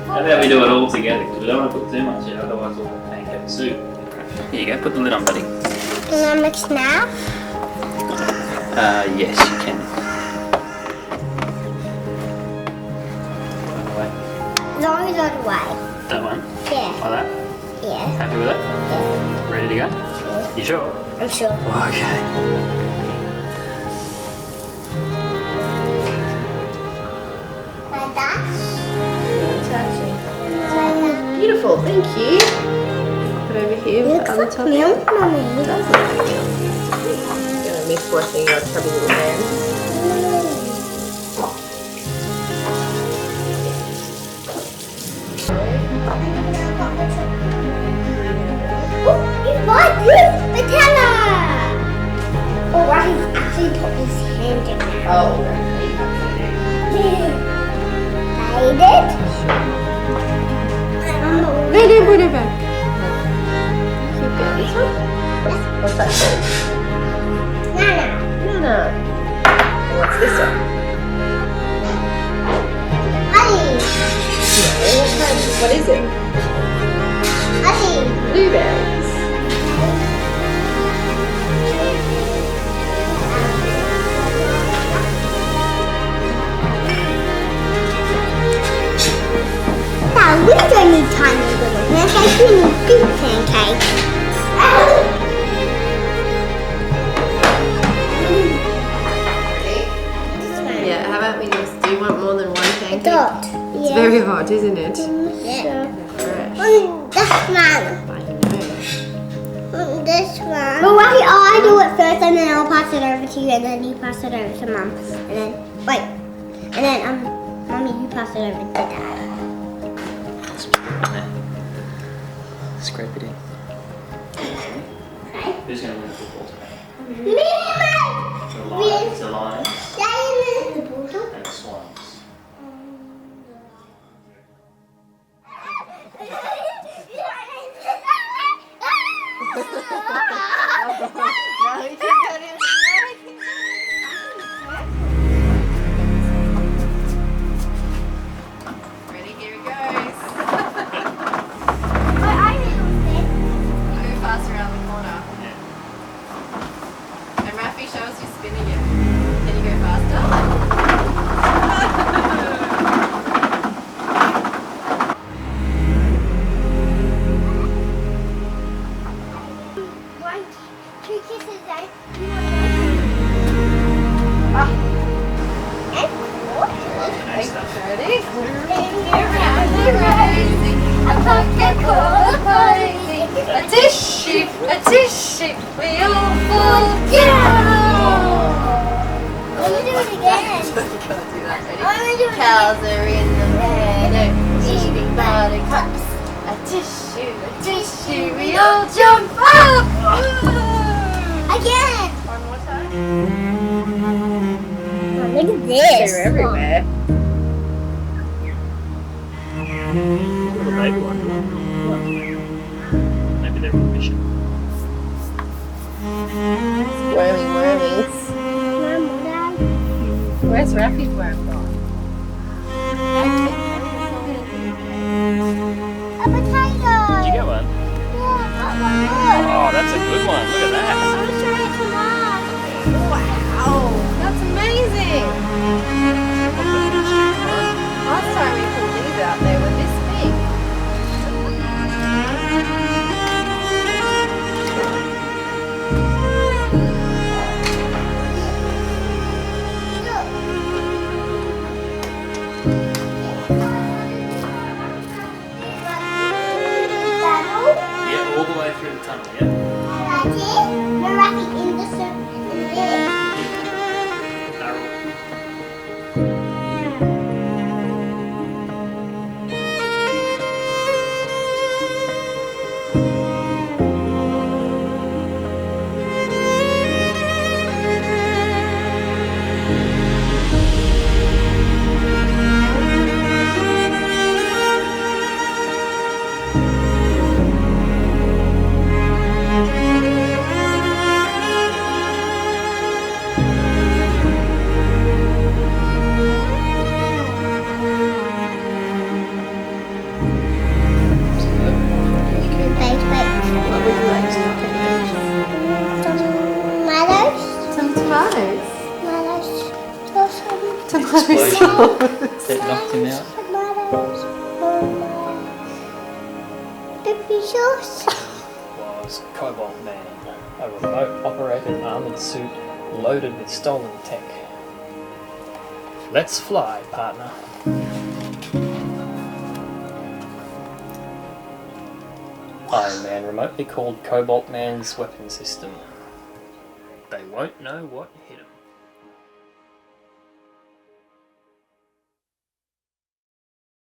How about we do it all together? Because we don't want to put too much in, otherwise we'll have pancake soup. Here you go, put the lid on, buddy. Can I mix now? Yes, you can. As long as all the way. That one? Yeah. Like that? Yeah. Happy with that? Yeah. Ready to go? Yeah. You sure? I'm sure. Okay. Like that? Fantastic. Beautiful, thank you. Put over here with the other top. Milk, Mummy. It does look like milk. Gonna miss washing your chubby little hands. What? Nutella! Oh, wow, he's actually put his hand in there. Oh. Hide it? No, put it back. Keep it. This one? What's that called? Nana. Nana. What's this one? Ollie. What is it? Ollie. Blueberries. Now, we don't need tiny little pancakes, we need big pancakes. Yeah, how about we just, do you want more than one pancake? Dot. It's very hot, isn't it? Yeah. Fresh. This one. I know. This one. But why I do it first and then I'll pass it over to you and then you pass it over to Mum. And then, wait. And then, Mummy, you pass it over to Dad. Scrape it in. Okay. Who's going to win the football today? Me, The Lions, the Lions, the ball. and the Swans. Ready, here it goes. You go fast around the corner. And Rafi, show us you spinning it. Can you go faster? One, two kisses, right? Next up. Ready? A tissue, we all fall down. Let me do it again. Can't do that, ready? Let me do it again. Cows are in the meadow, eating buttercups. A tissue, we all jump up. Again. One more time. Oh, look at this. They're everywhere. Little baby one. Maybe they're on a mission. Wormies. Where's Rafi's worm gone? A potato. Did you get one? Yeah, Oh, that's a good one. Look at that. I'm sure it's enough. Wow, that's amazing. Last time we pulled these out, they were this big. Yeah, all the way through the tunnel, yeah? Like it? Tomatoes? Tomatoes. Tomatoes. That knocked him out. Tomatoes. Dippy sauce. Was Cobalt Man, a remote-operated armoured suit loaded with stolen tech. Let's fly, partner. Iron Man remotely called Cobalt Man's weapon system. They won't know what hit